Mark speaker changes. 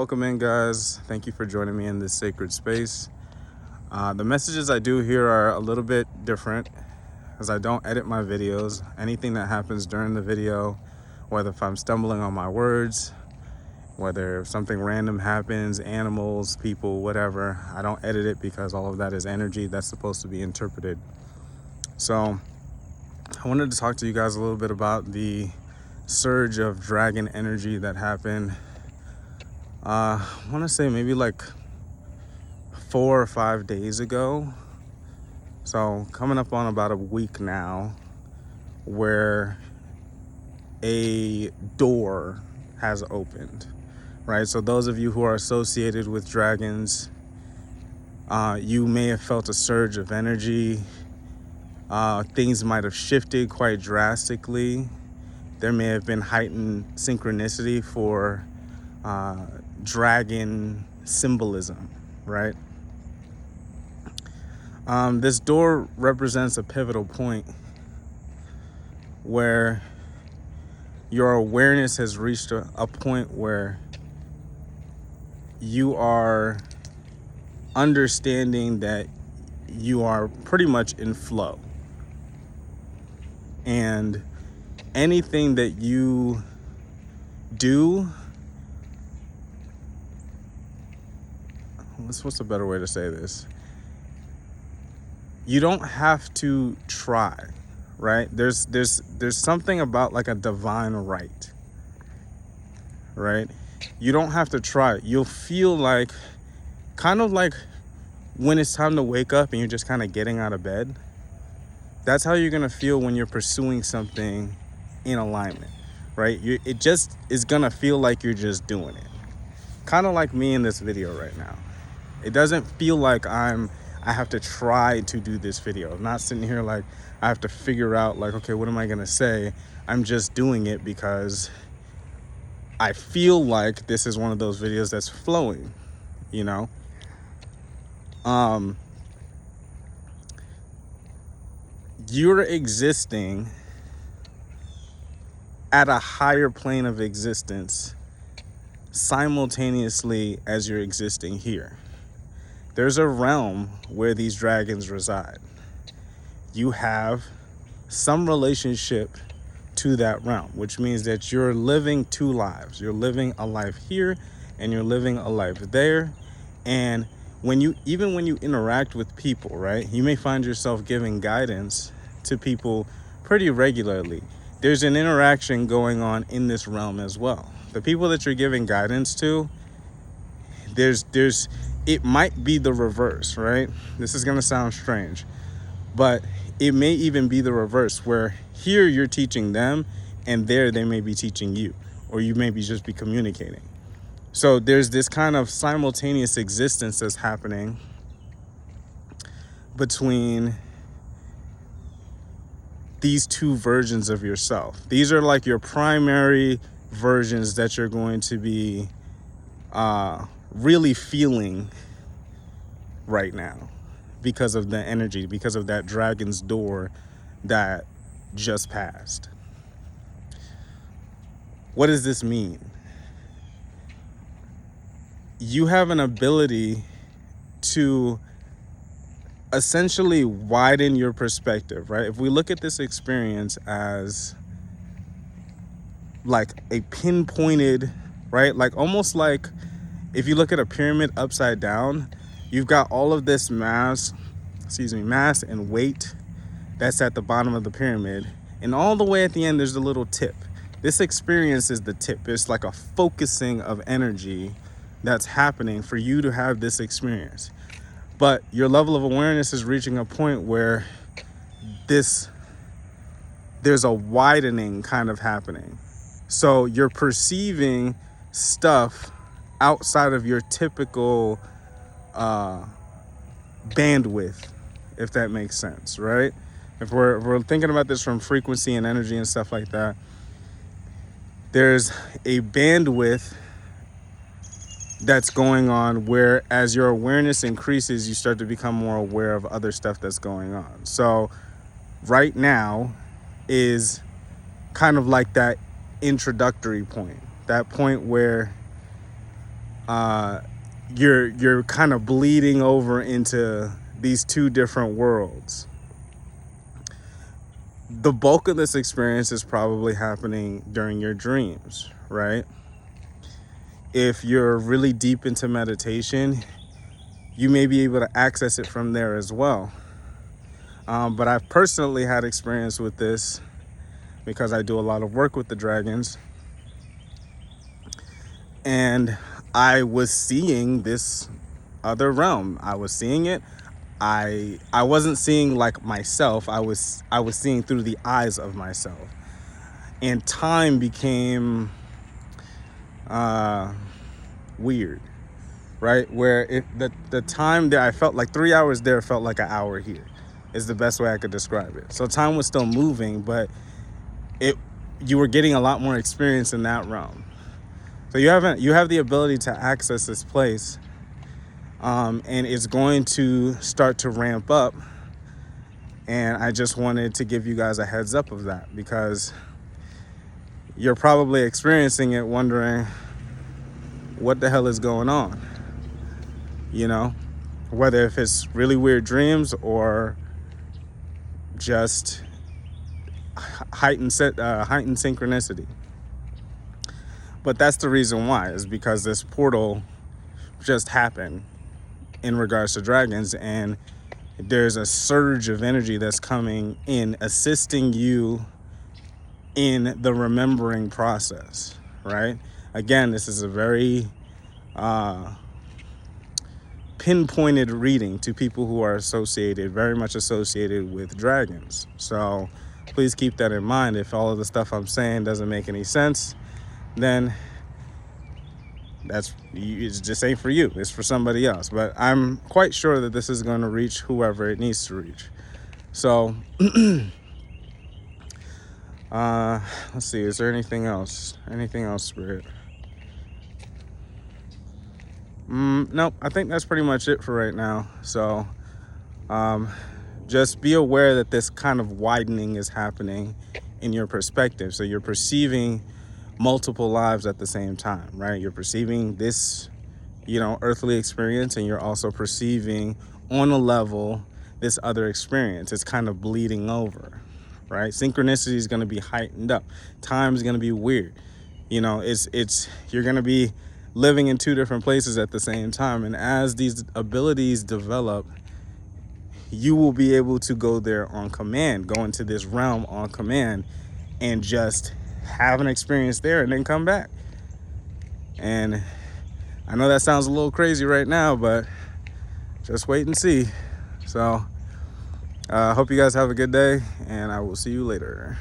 Speaker 1: Welcome in, guys. Thank you for joining me in this sacred space. The messages I do here are a little bit different as I don't edit my videos. Anything that happens during the video, whether if I'm stumbling on my words, whether something random happens, animals, people, whatever, I don't edit it because all of that is energy that's supposed to be interpreted. So I wanted to talk to you guys a little bit about the surge of dragon energy that happened. I want to say maybe like 4 or 5 days ago. So coming up on about a week now, where a door has opened, right? So those of you who are associated with dragons, you may have felt a surge of energy. Things might have shifted quite drastically. There may have been heightened synchronicity for dragon symbolism, right? This door represents a pivotal point where your awareness has reached a point where you are understanding that you are pretty much in flow, and anything that you do, what's a better way to say this? You don't have to try, right? There's something about like a divine right? You don't have to try. You'll feel like, kind of like when it's time to wake up and you're just kind of getting out of bed. That's how you're gonna feel when you're pursuing something in alignment, right? It just is gonna feel like you're just doing it. Kind of like me in this video right now. It doesn't feel like I have to try to do this video. I'm not sitting here like I have to figure out like, okay, what am I gonna say? I'm just doing it because I feel like this is one of those videos that's flowing, you know? You're existing at a higher plane of existence simultaneously as you're existing here. There's a realm where these dragons reside. You have some relationship to that realm, which means that you're living two lives. You're living a life here and you're living a life there. And when you interact with people, right, you may find yourself giving guidance to people pretty regularly. There's an interaction going on in this realm as well. The people that you're giving guidance to, it might be the reverse, right? This is gonna sound strange, but it may even be the reverse, where here you're teaching them and there they may be teaching you, or you may be just be communicating. So there's this kind of simultaneous existence that's happening between these two versions of yourself. These are like your primary versions that you're going to be really feeling right now because of the energy, because of that dragon's door that just passed. What does this mean? You have an ability to essentially widen your perspective, right? If we look at this experience as like a pinpointed, right? Like almost like if you look at a pyramid upside down, you've got all of this mass and weight that's at the bottom of the pyramid. And all the way at the end, there's a little tip. This experience is the tip. It's like a focusing of energy that's happening for you to have this experience. But your level of awareness is reaching a point where there's a widening kind of happening. So you're perceiving stuff outside of your typical bandwidth, if that makes sense, right? If we're thinking about this from frequency and energy and stuff like that, there's a bandwidth that's going on where as your awareness increases, you start to become more aware of other stuff that's going on. So right now is kind of like that introductory point, that point where you're kind of bleeding over into these two different worlds. The bulk of this experience is probably happening during your dreams, right? If you're really deep into meditation, you may be able to access it from there as well. But I've personally had experience with this because I do a lot of work with the dragons. And I was seeing this other realm. I was seeing it. I wasn't seeing like myself. I was seeing through the eyes of myself. And time became weird, right? Where the time there, I felt like 3 hours there felt like an hour here, is the best way I could describe it. So time was still moving, but you were getting a lot more experience in that realm. So you have the ability to access this place, and it's going to start to ramp up. And I just wanted to give you guys a heads up of that, because you're probably experiencing it, wondering what the hell is going on. You know, whether if it's really weird dreams or just heightened synchronicity. But that's the reason why, is because this portal just happened in regards to dragons, and there's a surge of energy that's coming in, assisting you in the remembering process, right? Again, this is a very pinpointed reading to people who are very much associated with dragons. So please keep that in mind. If all of the stuff I'm saying doesn't make any sense, then it just ain't for you. It's for somebody else. But I'm quite sure that this is going to reach whoever it needs to reach. So let's see, is there anything else? Anything else, Spirit? Nope, I think that's pretty much it for right now. So just be aware that this kind of widening is happening in your perspective. So you're perceiving multiple lives at the same time, right? You're perceiving this, earthly experience, and you're also perceiving on a level this other experience. It's kind of bleeding over, right? Synchronicity is going to be heightened up. Time is going to be weird. You're going to be living in two different places at the same time. And as these abilities develop, you will be able to go there on command, go into this realm on command, and just have an experience there and then come back. And I know that sounds a little crazy right now, but just wait and see. So I hope you guys have a good day, and I will see you later.